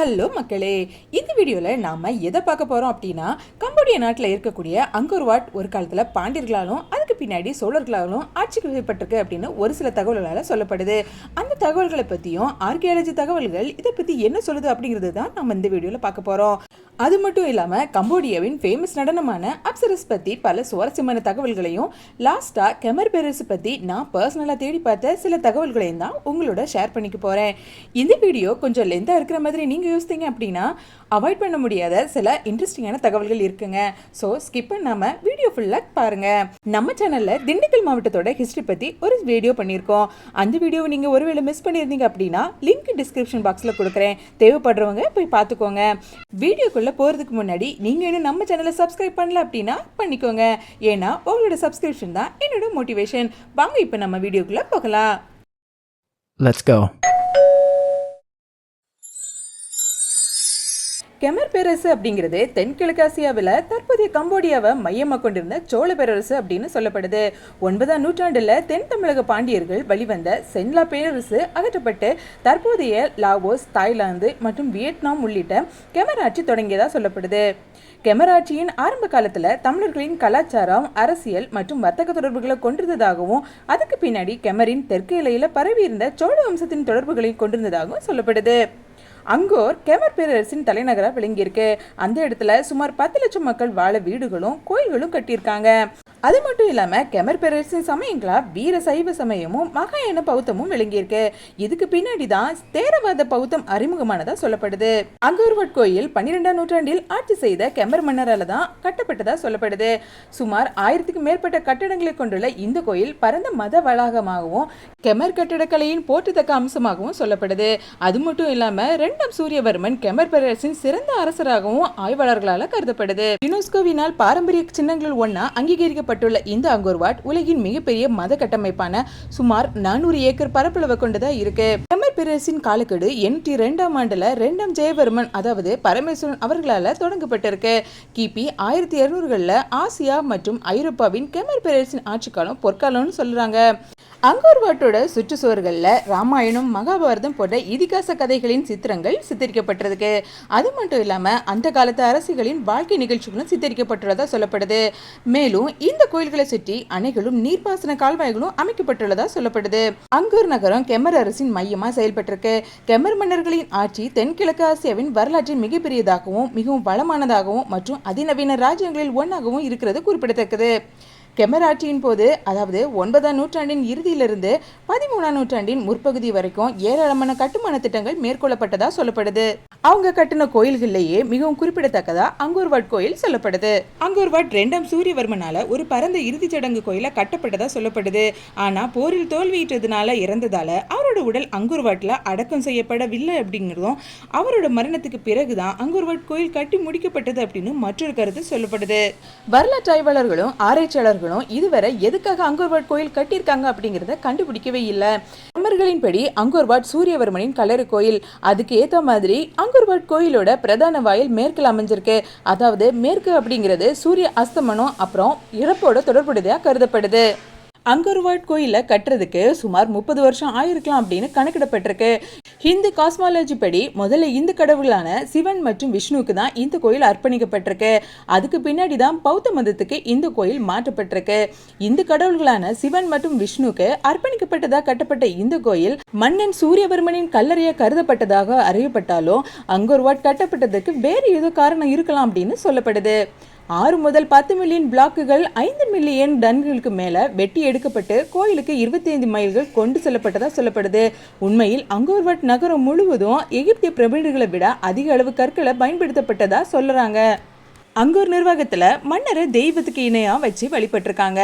Hello மக்களே, இந்த வீடியோவில் நாம் எதை பார்க்க போகிறோம் அப்படின்னா, கம்போடியா நாட்டில் இருக்கக்கூடிய அங்கோர் வாட் ஒரு காலத்தில் பாண்டியர்களாலும் அதுக்கு பின்னாடி சோழர்களாலும் ஆட்சிக்கு செய்யப்பட்டிருக்கு அப்படின்னு ஒரு சில தகவல்களால் சொல்லப்படுது. அந்த தகவல்களை பற்றியும் ஆர்கியாலஜி தகவல்கள் இதை பற்றி என்ன சொல்லுது அப்படிங்கிறது தான் நம்ம இந்த வீடியோவில் பார்க்க போகிறோம். அது மட்டும் இல்லாமல் கம்போடியாவின் ஃபேமஸ் நடனமான அப்சரஸ் பற்றி பல சுவாரஸ்யமான தகவல்களையும், லாஸ்ட்டாக கெமர் பெரஸ் பற்றி நான் பர்சனலாக தேடி பார்த்த சில தகவல்களையும் தான் உங்களோட ஷேர் பண்ணிக்க போகிறேன். இந்த வீடியோ கொஞ்சம் லென்த்தாக இருக்கிற மாதிரி நீங்கள் யோசித்தீங்க அப்படின்னா அவாய்ட் பண்ண முடியாத சில இன்ட்ரெஸ்டிங்கான தகவல்கள் இருக்குங்க. ஸோ ஸ்கிப் பண்ணாமல் வீடியோ ஃபுல்லாக பாருங்கள். நம்ம சேனலில் திண்டுக்கல் மாவட்டத்தோட ஹிஸ்ட்ரி பற்றி ஒரு வீடியோ பண்ணியிருக்கோம். அந்த வீடியோவை நீங்கள் ஒருவேளை மிஸ் பண்ணியிருந்தீங்க அப்படின்னா லிங்க் டிஸ்கிரிப்ஷன் பாக்ஸில் கொடுக்குறேன், தேவைப்படுறவங்க போய் பார்த்துக்கோங்க. வீடியோக்குள்ளே போகிறதுக்கு முன்னாடி நீங்கள் இன்னும் நம்ம சேனலை சப்ஸ்கிரைப் பண்ணல அப்படின்னா பண்ணிக்கோங்க. ஏன்னா உங்களோட சப்ஸ்கிரிப்ஷன் தான் என்னோட மோட்டிவேஷன். வாங்க இப்போ நம்ம வீடியோக்குள்ளே போகலாம். Let's go. கெமர் பேரரசு அப்படிங்கிறது தென்கிழக்காசியாவில் தற்போதைய கம்போடியாவை மையமாக கொண்டிருந்த சோழ பேரரசு அப்படின்னு சொல்லப்படுது. 9ஆம் நூற்றாண்டில் தென் தமிழக பாண்டியர்கள் வழிவந்த சென்லா பேரரசு அகற்றப்பட்டு தற்போதைய லாவோஸ், தாய்லாந்து மற்றும் வியட்நாம் உள்ளிட்ட கெமர் ஆட்சி தொடங்கியதாக சொல்லப்படுது. கெமர் ஆட்சியின் ஆரம்ப காலத்தில் தமிழர்களின் கலாச்சாரம், அரசியல் மற்றும் வர்த்தக தொடர்புகளை கொண்டிருந்ததாகவும், அதுக்கு பின்னாடி கெமரின் தெற்கு எல்லையில் பரவி இருந்த சோழ வம்சத்தின் தொடர்புகளையும் கொண்டிருந்ததாகவும் சொல்லப்படுது. அங்கோர் கெமர் பேரரசின் தலைநகராக விளங்கியிருக்கு. அந்த இடத்துல சுமார் 10 லட்சம் மக்கள் வாழ வீடுகளும் கோயில்களும் கட்டியிருக்காங்க. அது மட்டும் இல்லாமல் கெமர் பேரரசின் சமயங்களா வீர சைவ சமயமும் மகாயான பௌத்தமும் விளங்கியிருக்கு. இதுக்கு பின்னாடி தான் தேரவாத பௌத்தம் அறிமுகமானதா சொல்லப்படுது. அங்கோர் வாட் கோயில் 12ஆம் நூற்றாண்டில் ஆட்சி செய்த கெமர் மன்னரால தான் கட்டப்பட்டதா சொல்லப்படுது. சுமார் 1000க்கும் மேற்பட்ட கட்டடங்களை கொண்டுள்ள இந்த கோயில் பரந்த மத வளாகமாகவும் கெமர் கட்டிடக்கலையின் போற்றத்தக்க அம்சமாகவும் சொல்லப்படுது. அது மட்டும் இல்லாமல் 2ஆம் சூரியவர்மன் கெமர் பேரரசின் சிறந்த அரசராகவும் ஆய்வாளர்களால் கருதப்படுது. யுனெஸ்கோவினால் பாரம்பரிய சின்னங்களில் ஒன்னா அங்கீகரிக்கப்பட்டுள்ள இந்த அங்கோர் வாட் உலகின் மிகப்பெரிய மத கட்டமைப்பான சுமார் 400 ஏக்கர் பரப்பளவு கொண்டதா இருக்கு. கெமர் பேரரசின் காலக்கெடு 802ஆம் ஆண்டுல 2ஆம் ஜெயவர்மன் அதாவது பரமேஸ்வரன் அவர்களால் தொடங்கப்பட்டிருக்கு. கிபி 1200களில் ஆசியா மற்றும் ஐரோப்பாவின் கெமர் பேரரசின் ஆட்சி காலம் பொற்காலம்னு சொல்றாங்க. அங்கோர் வாட்டோட சுற்றுச்சுவர்களில் ராமாயணம், மகாபாரதம் போன்ற இதிகாச கதைகளின் சித்திரங்கள் சித்தரிக்கப்பட்டிருக்கு. அது மட்டும் இல்லாமல் அந்த காலத்து அரசிகளின் வாழ்க்கை நிகழ்ச்சிகளும் சித்தரிக்கப்பட்டுள்ளதா சொல்லப்படுது. மேலும் இந்த கோயில்களை சுற்றி அணைகளும் நீர்ப்பாசன கால்வாய்களும் அமைக்கப்பட்டுள்ளதா சொல்லப்படுது. அங்கோர் நகரம் கெமர் அரசின் மையமாக செயல்பட்டிருக்கு. கெமர் மன்னர்களின் ஆட்சி தென்கிழக்கு ஆசியாவின் வரலாற்றில் மிகப்பெரியதாகவும் மிகவும் வளமானதாகவும் மற்றும் அதிநவீன ராஜ்யங்களில் ஒன்றாகவும் இருக்கிறது குறிப்பிடத்தக்கது. கெமர் ஆட்சியின் போது, அதாவது 9ஆம் நூற்றாண்டின் இறுதியிலிருந்து 13ஆம் நூற்றாண்டின் முற்பகுதி வரைக்கும் ஏராளமான கட்டுமான திட்டங்கள் மேற்கொள்ளப்பட்டதா சொல்லப்படுது. அவங்க கட்டின கோயில்களிலேயே மிகவும் குறிப்பிடத்தக்கதா அங்கோர் வாட் கோயில் சொல்லப்படுது. அங்கோர் வாட் 2ஆம் சூரியவர்மனால ஒரு பரந்த இறுதிச் சடங்கு கோயில கட்டப்பட்டதா சொல்லப்படுது. ஆனா போரில் தோல்வியிட்டதுனால இறந்ததால அவரோட உடல் அங்கோர் வாட்ல அடக்கம் செய்யப்படவில்லை அப்படிங்கிறதும், அவரோட மரணத்துக்கு பிறகுதான் அங்கோர் வாட் கோயில் கட்டி முடிக்கப்பட்டது அப்படின்னு மற்றொரு கருத்து சொல்லப்படுது. வரலாற்று ஆய்வாளர்களும் ஆராய்ச்சியாளர்களும் இதுவரை எதுக்காக அங்கோர் வாட் கோயில் கட்டியிருக்காங்க அப்படிங்கிறத கண்டுபிடிக்கவே இல்லை. கெமர்களின்படி அங்கோர் வாட் சூரியவர்மனின் கல்லறை கோயில். அதுக்கு ஏற்ற மாதிரி அங்கோர் வாட் கோயிலோட பிரதான வாயில் மேற்கில் அமைஞ்சிருக்கு. அதாவது மேற்கு அப்படிங்கிறது சூரிய அஸ்தமனம் அப்புறம் இறப்போட தொடர்புடையதா கருதப்படுது. அங்கோர் வாட் கோயிலை கட்டுறதுக்கு சுமார் 30 வருஷம் ஆயிருக்கலாம் அப்படின்னு கணக்கிடப்பட்டிருக்கு. ஹிந்து காஸ்மாலஜி படி முதல்ல இந்து கடவுளான சிவன் மற்றும் விஷ்ணுவுக்கு தான் இந்த கோயில் அர்ப்பணிக்கப்பட்டிருக்கு. அதுக்கு பின்னாடி தான் பௌத்த மதத்துக்கு இந்த கோயில் மாற்றப்பட்டிருக்கு. இந்து கடவுள்களான சிவன் மற்றும் விஷ்ணுவுக்கு அர்ப்பணிக்கப்பட்டதாக கட்டப்பட்ட இந்த கோயில் மன்னன் சூரியவர்மனின் கல்லறையாக கருதப்பட்டதாக அறியப்பட்டாலும் அங்கோர் வாட் கட்டப்பட்டதுக்கு வேறு ஏதோ காரணம் இருக்கலாம் அப்படின்னு சொல்லப்படுது. 6 முதல் 10 மில்லியன் பிளாக்குகள் 5 மில்லியன் டன்களுக்கு மேலே வெட்டி எடுக்கப்பட்டு கோயிலுக்கு 25 மைல்கள் கொண்டு செல்லப்பட்டதா சொல்லப்படுது. உண்மையில் அங்கோர் வாட் நகரம் முழுவதும் எகிப்திய பிரமிடுகளை விட அதிக அளவு கற்களை பயன்படுத்தப்பட்டதா சொல்றாங்க. அங்கோர் நிர்வாகத்தில் மன்னரை தெய்வத்துக்கு இணையாக வச்சு வழிபட்டிருக்காங்க.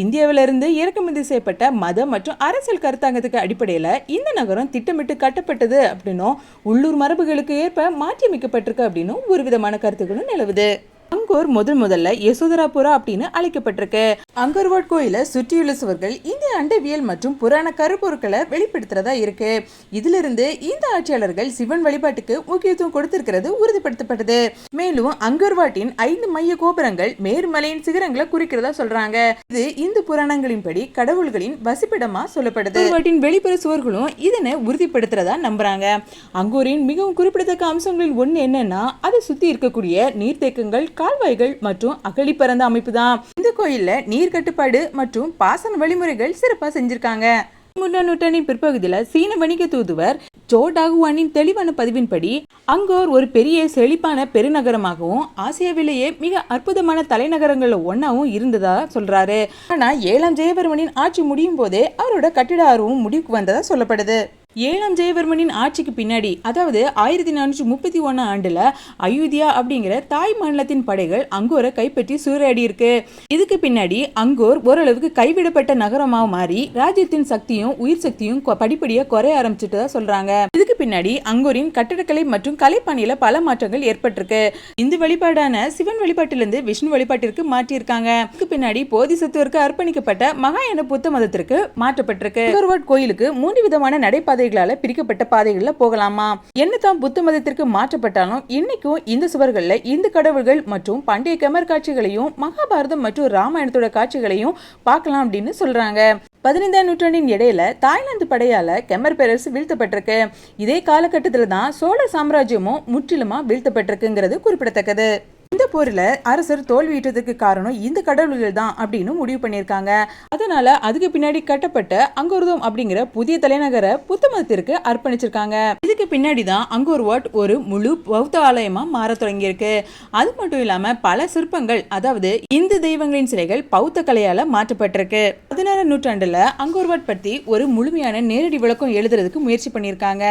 இந்தியாவிலிருந்து இறக்குமதி செய்யப்பட்ட மத மற்றும் அரசியல் கருத்தாங்கத்துக்கு அடிப்படையில் இந்த நகரம் திட்டமிட்டு கட்டப்பட்டது அப்படின்னும் உள்ளூர் மரபுகளுக்கு ஏற்ப மாற்றியமைக்கப்பட்டிருக்கு அப்படின்னும் ஒரு விதமான கருத்துக்களும் நிலவுது. அங்கோர் முதல்ல யசோதராபுரா அப்படின்னு அழைக்கப்பட்டிருக்கு. அங்கோர் வாட் கோயிலை சுற்றியுள்ள சுவர்கள் இந்திய அண்டவியல் மற்றும் புராண கருப்பொருட்களை வெளிப்படுத்துறதா இருக்கு. இதிலிருந்து இந்த ஆட்சியாளர்கள் சிவன் வழிபாட்டுக்கு முக்கியத்துவம் கொடுத்திருக்கிறது உறுதிப்படுத்தப்பட்டது. மேலும் அங்கோர் வாட்டின் 5 மைய கோபுரங்கள் மேருமலையின் சிகரங்களை குறிக்கிறதா சொல்றாங்க. இது இந்து புராணங்களின்படி கடவுள்களின் வசிப்பிடமா சொல்லப்படுது. வாட்டின் வெளிப்புற சுவர்களும் இதனை உறுதிப்படுத்துறதா நம்புறாங்க. அங்கோரின் மிகவும் குறிப்பிடத்தக்க அம்சங்களில் ஒண்ணு என்னன்னா அதை சுத்தி இருக்கக்கூடிய நீர்த்தேக்கங்கள், கால்வாய்கள் மற்றும் அகழி பரந்த அமைப்பு தான். இந்த கோயில்ல நீர் கட்டுப்பாடு மற்றும் பாசன வழிமுறைகள் சிறப்பா செஞ்சிருக்காங்க. 3ஆம் நூற்றாண்டின் பிற்பகுதியில் சீன வணிக தூதுவர் ஜோ டாகுவானின் தெளிவான பதிவின்படி அங்கோர் ஒரு பெரிய செழிப்பான பெருநகரமாகவும் ஆசியாவிலேயே மிக அற்புதமான தலைநகரங்கள்ல ஒன்னாவும் இருந்ததா சொல்றாரு. ஆனா 7ஆம் ஜெயவர்மனின் ஆட்சி முடியும் போதே அவரோட கட்டிட ஆர்வம் முடிவுக்கு வந்ததா சொல்லப்படுது. 7ஆம் ஜெயவர்மனின் ஆட்சிக்கு பின்னாடி, அதாவது 1431 ஆண்டுல அயோத்தியா அப்படிங்கிற தாய் மாநிலத்தின் படைகள் அங்கோரை கைப்பற்றி சூறையாடி இருக்கு. இதுக்கு பின்னாடி அங்கோர் ஓரளவுக்கு கைவிடப்பட்ட நகரமா மாறி ராஜ்யத்தின் சக்தியும் உயிர் சக்தியும் படிப்படியா குறைய ஆரம்பிச்சுட்டதா சொல்றாங்க. இதுக்கு பின்னாடி அங்கோரின் கட்டடக்கலை மற்றும் கலைப்பாணியில பல மாற்றங்கள் ஏற்பட்டிருக்கு. இந்து வழிபாடான சிவன் வழிபாட்டிலிருந்து விஷ்ணு வழிபாட்டிற்கு மாற்றியிருக்காங்க. இதுக்கு பின்னாடி போதிசத்துவருக்கு அர்ப்பணிக்கப்பட்ட மகாயான புத்த மதத்திற்கு மாற்றப்பட்டிருக்கு. அங்கோர் வாட் கோயிலுக்கு 3 விதமான நடைபாதை பிரிக்கப்பட்ட பாதைகள்ல போகலாமா. என்னதான் புத்த மதத்திற்கு மாற்றப்பட்டாலும் இன்னைக்கும் இந்த சுவர்கள்ல இந்து கடவுள்கள் மற்றும் பண்டைய கெமர் காட்சிகளையும் மகாபாரதம் மற்றும் ராமாயணத்தோட காட்சிகளையும் பார்க்கலாம் அப்படின்னு சொல்றாங்க. 15ஆம் நூற்றாண்டின் இடையில தாய்லாந்து படையால கெமர் பேரரசு வீழ்த்தப்பட்டிருக்கு. இதே காலகட்டத்தில் தான் சோழ சாம்ராஜ்யமும் முற்றிலுமா வீழ்த்தப்பட்டிருக்குங்கிறது குறிப்பிடத்தக்கது. இந்த போரில் அரசர் தோல்வியிட்டதுக்கு காரணம் இந்த கடவுள்கள் தான் அப்படின்னு முடிவு பண்ணியிருக்காங்க. அதனால அதுக்கு பின்னாடி கட்டப்பட்ட அங்கோர்தோம் அப்படிங்கிற புதிய தலைநகரை புத்த மதத்திற்கு அர்ப்பணிச்சிருக்காங்க. இதுக்கு பின்னாடி தான் அங்கோர் வாட் ஒரு முழு பௌத்த ஆலயமா மாற தொடங்கியிருக்கு. அது மட்டும் இல்லாம பல சிற்பங்கள், அதாவது இந்து தெய்வங்களின் சிலைகள் பௌத்த கலையால மாற்றப்பட்டிருக்கு. 16ஆம் நூற்றாண்டுல அங்கோர் வாட் பற்றி ஒரு முழுமையான நேரடி விளக்கம் எழுதுறதுக்கு முயற்சி பண்ணியிருக்காங்க.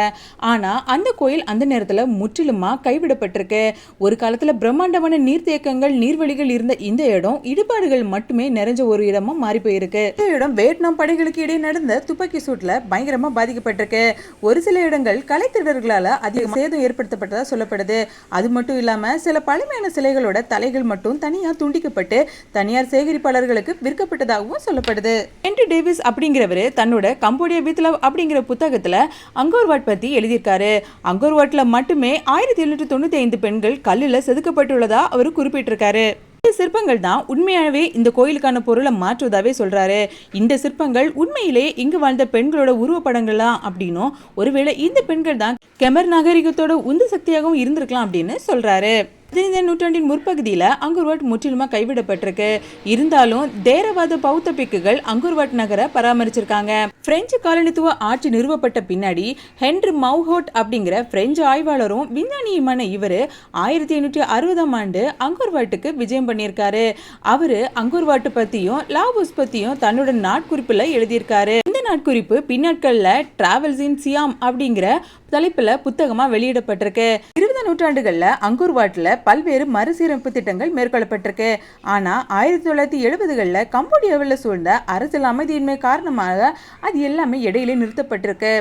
ஆனா அந்த கோயில் அந்த நேரத்துல முற்றிலுமா கைவிடப்பட்டிருக்கு. ஒரு காலத்துல பிரம்மாண்டமான நீர்த்தேக்கங்கள், நீர்வழிகள் இருந்த இந்த இடம் இடுபாடுகள் மட்டுமே நிறைஞ்ச ஒரு இடமா மாறி போயிருக்கு. இந்த இடம் வியட்நாம் படைகளுக்கு இடையே நடந்த துப்பாக்கி சூட்ல பயங்கரமா பாதிக்கப்பட்டிருக்கு. ஒரு சில இடங்கள் கலை திருடர்களால அதிக சேதம் ஏற்படுத்தப்பட்டதா சொல்லப்படுது. அது மட்டும் இல்லாம சில பழமையான சிலைகளோட தலைகள் மட்டும் தனியா துண்டிக்கப்பட்டு தனியார் சேகரிப்பாளர்களுக்கு விற்கப்பட்டதாகவும் சொல்லப்படுது. ஹென்றி டேவிஸ் அப்படிங்கிறவரு தன்னோட கம்போடியா வித் லவ் அப்படிங்கிற புத்தகத்துல அங்கோர் வாட் பத்தி எழுதியிருக்காரு. அங்கோர் வாட்ல மட்டுமே 1795 பெண்கள் கல்லுல செதுக்கப்பட்டுள்ளதா அவர் குறிப்பிட்டிருக்காரு. இந்த சிற்பங்கள் தான் உண்மையாகவே இந்த கோயிலுக்கான பொருளை மாற்றுவதாவே சொல்றாரு. இந்த சிற்பங்கள் உண்மையிலே இங்கு வாழ்ந்த பெண்களோட உருவப்படங்கள்லாம் அப்படின்னும், ஒருவேளை இந்த பெண்கள் தான் கெமர் நாகரிகத்தோட உந்து சக்தியாகவும் இருந்திருக்கலாம் அப்படின்னு சொல்றாரு. 15ஆம் நூற்றாண்டின் முற்பகுதியில் அங்கோர் வாட் முற்றிலுமா கைவிடப்பட்டிருக்கு. இருந்தாலும் தேரவாத பௌத்த பிக்குகள் அங்கோர் வாட் நகரை பராமரிச்சிருக்காங்க. பிரெஞ்சு காலனித்துவ ஆட்சி நிறுவப்பட்ட பின்னாடி ஹென்றி மவுஹோட் அப்படிங்கிற பிரெஞ்சு ஆய்வாளரும் விஞ்ஞானியுமான இவர் 1560ஆம் ஆண்டு அங்கோர் வாட்டுக்கு விஜயம் பண்ணியிருக்காரு. அவரு அங்கோர் வாட்டு பத்தியும் லாவோஸ் பத்தியும் தன்னோட நாட்குறிப்புல எழுதியிருக்காரு. இந்த நாட்குறிப்பு பின்னாட்கள்ல டிராவல்ஸ் இன் சியாம் அப்படிங்கிற தலைப்புல புத்தகமா வெளியிடப்பட்டிருக்கு. 20ஆம் நூற்றாண்டுகள்ல அங்கோர் வாட்ல பல்வேறு மறுசீரமைப்பு திட்டங்கள் மேற்கொள்ளப்பட்டிருக்கு. ஆனா 1970களில் கம்போடியாவில் சூழ்ந்த அரசியல் அமைதியின்மை காரணமாக அது எல்லாமே இடையிலே நிறுத்தப்பட்டிருக்கு.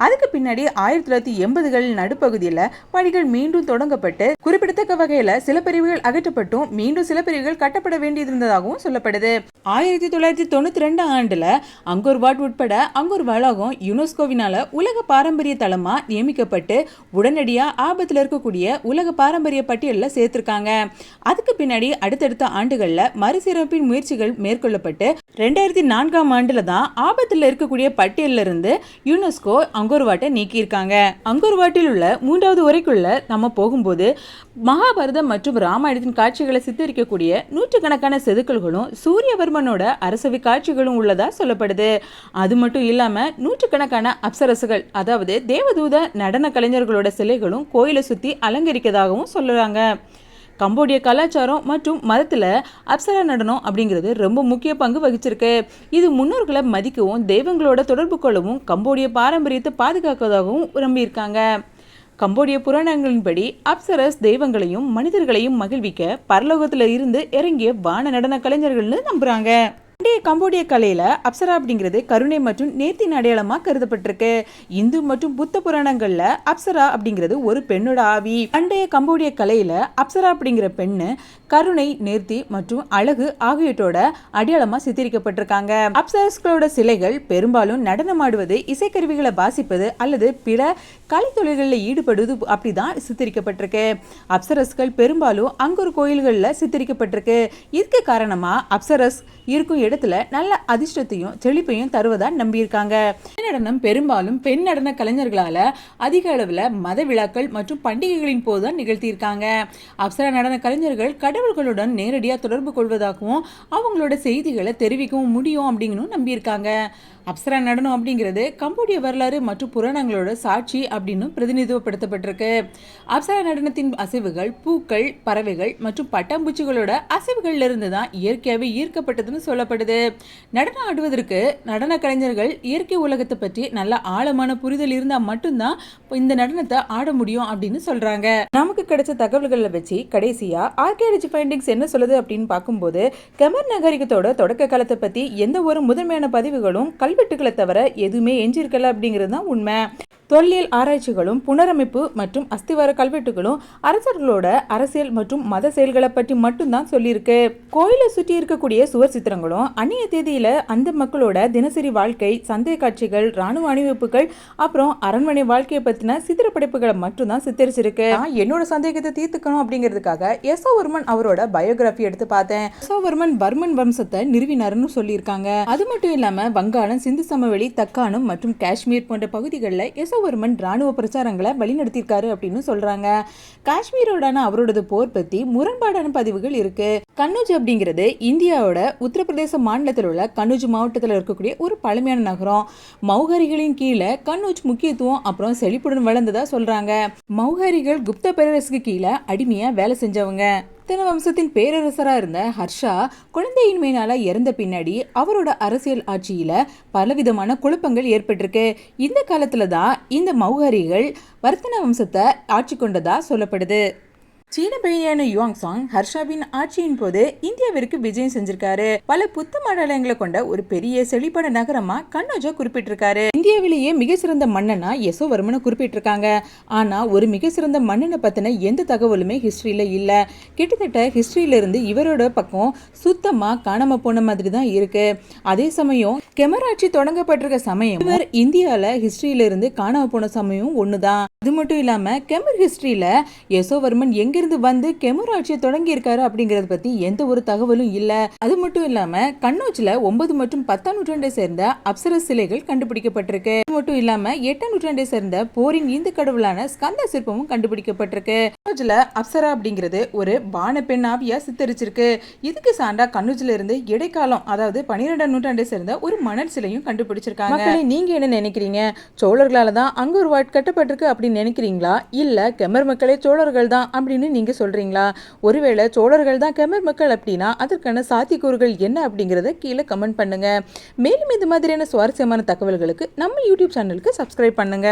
அதுக்கு பின்னாடி 1980கள் நடுப்பகுதியில் பணிகள் மீண்டும் தொடங்கப்பட்டு குறிப்பிடத்தக்க வகையில சில பிரிவுகள் அகற்றப்பட்டும் மீண்டும் சில பிரிவுகள் கட்டப்பட வேண்டியிருந்ததாகவும் சொல்லப்படுது. 1992 ஆண்டுல அங்கோர் வாட் உட்பட அங்கோர் வளாகம் யுனெஸ்கோவினால உலக பாரம்பரிய தளமா நியமிக்கப்பட்டு உடனடியா ஆபத்துல இருக்கக்கூடிய உலக பாரம்பரிய பட்டியலில் சேர்த்திருக்காங்க. அதுக்கு பின்னாடி அடுத்தடுத்த ஆண்டுகள்ல மறுசீரமைப்பின் முயற்சிகள் மேற்கொள்ளப்பட்டு 2004ஆம் ஆண்டுல தான் ஆபத்துல இருக்கக்கூடிய பட்டியலில் இருந்து யுனெஸ்கோ அங்கோர் வாட்டை நீக்கியிருக்காங்க. அங்கோர் வாட்டில் உள்ள 3வது உரைக்குள்ள நம்ம போகும்போது மகாபாரதம் மற்றும் ராமாயணத்தின் காட்சிகளை சித்தரிக்கக்கூடிய நூற்றுக்கணக்கான செதுக்கல்களும் சூரியவர்மனோட அரசவை காட்சிகளும் உள்ளதா சொல்லப்படுது. அது மட்டும் இல்லாம நூற்றுக்கணக்கான அப்சரசுகள், அதாவது தேவதூத நடன கலைஞர்களோட சிலைகளும் கோயிலை சுத்தி அலங்கரிக்கதாகவும் சொல்லுறாங்க. கம்போடிய கலாச்சாரம் மற்றும் மதத்தில் அப்சரா நடனம் அப்படிங்கிறது ரொம்ப முக்கிய பங்கு வகிச்சிருக்கு. இது முன்னோர்களை மதிக்கவும் தெய்வங்களோட தொடர்பு கொள்ளவும் கம்போடிய பாரம்பரியத்தை பாதுகாக்கிறதாகவும் நம்பியிருக்காங்க. கம்போடிய புராணங்களின்படி அப்சரஸ் தெய்வங்களையும் மனிதர்களையும் மகிழ்விக்க பரலோகத்தில் இருந்து இறங்கிய வான நடன கலைஞர்கள்னு நம்புறாங்க. கம்போடிய கலையில அப்சரா அப்படிங்கிறது கருணை மற்றும் நேர்த்தியின் அடையாளமா கருதப்பட்டிருக்கு. இந்து மற்றும் புத்த புராணங்கள்ல அப்சரா அப்படிங்கிறது ஒரு பெண்ணோட ஆவி. பண்டைய கம்போடிய கலையில அப்சரா அப்படிங்கிற பெண்ணு கருணை, நேர்த்தி மற்றும் அழகு ஆகியவற்றோட அடையாளமா சித்தரிக்கப்பட்டிருக்காங்க. அப்சரஸ்களோட சிலைகள் பெரும்பாலும் நடனமாடுவது, இசைக்கருவிகளை வாசிப்பது அல்லது பிற கலைத்தொழில்களில் ஈடுபடுவது அப்படிதான் சித்தரிக்கப்பட்டிருக்கு. அப்சரஸ்கள் பெரும்பாலும் அங்கூர் கோயில்களில் சித்தரிக்கப்பட்டிருக்கு. இதுக்கு காரணமா அப்சரஸ் இருக்கும் இடத்துல நல்ல அதிர்ஷ்டத்தையும் செழிப்பையும் தருவதா நம்பியிருக்காங்க. நடனம் பெரும்பாலும் பெண் நடன கலைஞர்களால அதிக அளவில் மத விழாக்கள் மற்றும் பண்டிகைகளின் போதுதான் நிகழ்த்தியிருக்காங்க. அப்சரா நடன கலைஞர்கள் கடவுள்களுடன் நேரடியாக தொடர்பு கொள்வதாகவும் அவங்களோட செய்திகளை தெரிவிக்கவும் முடியும் அப்படிங்கன்னு நம்பியிருக்காங்க. அப்சரா நடனம் அப்படிங்கிறது கம்போடிய வரலாறு மற்றும் புராணங்களோட சாட்சி அப்படின்னு பிரதிநிதித்துவப்படுத்தப்பட்டிருக்கு. அப்சரா நடனத்தின் அசைவுகள் பூக்கள், பறவைகள் மற்றும் பட்டாம்பூச்சிகளோட அசைவுகள்ல இருந்து தான் இயற்கையாகவே ஈர்க்கப்பட்டதுன்னு சொல்லப்படுது. நடனம் ஆடுவதற்கு நடன கலைஞர்கள் இயற்கை உலகத்தை பற்றி நல்ல ஆழமான புரிதல் இருந்தால் மட்டும்தான் இந்த நடனத்தை ஆட முடியும் அப்படின்னு சொல்றாங்க. நமக்கு கிடைச்ச தகவல்களை வச்சு கடைசியா ஆர்கியாலஜி ஃபைண்டிங்ஸ் என்ன சொல்லுது அப்படின்னு பார்க்கும்போது, கெமர் நாகரிகத்தோட தொடக்க காலத்தை பத்தி எந்த ஒரு முதன்மையான பதிவுகளும் கல்வெட்டுகளை தவிர எதுவுமே எஞ்சிருக்கல அப்படிங்கிறது தான் உண்மை. தொல்லியல் ஆராய்ச்சிகளும் புனரமைப்பு மற்றும் அஸ்திவார கல்வெட்டுகளும் அரசர்களோட அரசியல் மற்றும் மத செயல்களை பற்றி மட்டும்தான் சொல்லியிருக்கு. கோயிலை சுற்றி இருக்கக்கூடிய சுவர் சித்திரங்களும் அந்நிய தேதியில அந்த மக்களோட தினசரி வாழ்க்கை, சந்தை காட்சிகள், ராணுவ அணிவகுப்புகள் அப்புறம் அரண்மனை வாழ்க்கையை பத்தின சித்திரப்படைப்புகளை மட்டும்தான் சித்தரிச்சிருக்கு. என்னோட சந்தேகத்தை தீர்த்துக்கணும் அப்படிங்கிறதுக்காக யசோவர்மன் அவரோட பயோகிராஃபி எடுத்து பார்த்தேன். யசோவர்மன் வர்மன் வம்சத்தை நிறுவினார்னு சொல்லியிருக்காங்க. அது மட்டும் இல்லாம வங்காளம், சிந்து சமவெளி, தக்காணம் மற்றும் காஷ்மீர் போன்ற பகுதிகளில் யசோவர்மன் ராணுவ பிரச்சாரங்களை வழிநடத்தியிருக்காரு அப்படின்னு சொல்றாங்க. காஷ்மீரோடான அவரோட போர் பத்தி முரண்பாடான பதிவுகள் இருக்கு. கன்னௌஜ் அப்படிங்கிறது இந்தியாவோட உத்தரப்பிரதேச மாநிலத்தில் உள்ள கன்னௌஜ் மாவட்டத்தில் இருக்கக்கூடிய ஒரு பழமையான நகரம். மௌகாரிகளின் கீழே கன்னௌஜ் முக்கியத்துவம் அப்புறம் செழிப்புடன் வளர்ந்ததா சொல்றாங்க. மௌகாரிகள் குப்த பேரரசுக்கு கீழே அடிமையா வேலை செஞ்சவங்க. தன வம்சத்தின் பேரரசரா இருந்த ஹர்ஷா குழந்தையின்மையினால இறந்த பின்னாடி அவரோட அரசியல் ஆட்சியில பலவிதமான குழப்பங்கள் ஏற்பட்டிருக்கு. இந்த காலத்துல தான் இந்த மௌகாரிகள் வர்த்தன வம்சத்தை ஆட்சி கொண்டதா சொல்லப்படுது. சீன பையனான யுவாங்சாங் ஹர்ஷாவின் ஆட்சியின் போது இந்தியாவிற்கு விஜயம் செஞ்சிருக்காரு. பல புத்த மடாலயங்களை கொண்ட ஒரு பெரிய செழிப்பான நகரமா கன்னௌஜை குறிப்பிட்டிருக்காரு. இந்தியாவிலேயே மிக சிறந்த மன்னனா யசோவர்மனை குறிப்பிட்டிருக்காங்க. ஆனா ஒரு மிக சிறந்த மன்னனை பத்தின எந்த தகவலுமே ஹிஸ்டரியில இல்ல. கிட்டத்தட்ட ஹிஸ்டரியில இருந்து இவரோட பக்கம் சுத்தமா காணாம போன மாதிரி தான் இருக்கு. அதே சமயம் கெமர் ஆட்சி தொடங்கப்பட்டிருக்க சமயம் இவர் இந்தியால ஹிஸ்டரியில இருந்து காணாம போன சமயம் ஒண்ணுதான். அது மட்டும் இல்லாம கெமர் ஹிஸ்டரியில யசோவர்மன் எங்க இருந்து வந்து கெமர் ஆட்சியை தொடங்கி இருக்காரு அப்படிங்கறத பத்தி எந்த ஒரு தகவலும் இல்ல. அது மட்டும் இல்லாம கன்னௌஜ்ல 9 மற்றும் 10ஆம் நூற்றாண்டை சேர்ந்த அப்சரஸ் சிலைகள் கண்டுபிடிக்கப்பட்டிருக்கு. அது மட்டும் இல்லாம 8ஆம் நூற்றாண்டை சேர்ந்த போரின் இந்து கடவுளான ஸ்கந்த சிற்பமும் கண்டுபிடிக்கப்பட்டிருக்கு. கன்னௌஜ்ல அப்சரா அப்படிங்கிறது ஒரு பான பெண் ஆவியா சித்தரிச்சிருக்கு. இதுக்கு சான்றா கன்னௌஜ்ல இருந்து இடைக்காலம், அதாவது 12ஆம் நூற்றாண்டை சேர்ந்த ஒரு மணல் சிலையும் கண்டுபிடிச்சிருக்காங்க. மக்களே, நீங்க என்ன நினைக்கிறீங்க? சோழர்களால தான் அங்கூர் வாட் கட்டப்பட்டிருக்கு அப்படின்னு நினைக்கிறீங்களா, இல்ல கெமர் மக்களே சோழர்கள் தான் அப்படின்னு நீங்க சொல்றீங்களா? ஒருவேளை சோழர்கள் தான் கெமர் மக்கள் அப்படின்னா அதற்கான சாத்தியக்கூறுகள் என்ன அப்படிங்கறத கீழே கமெண்ட் பண்ணுங்க. மேலும் இந்த மாதிரியான சுவாரஸ்யமான தகவல்களுக்கு நம்ம யூடியூப் சேனலுக்கு சப்ஸ்கிரைப் பண்ணுங்க.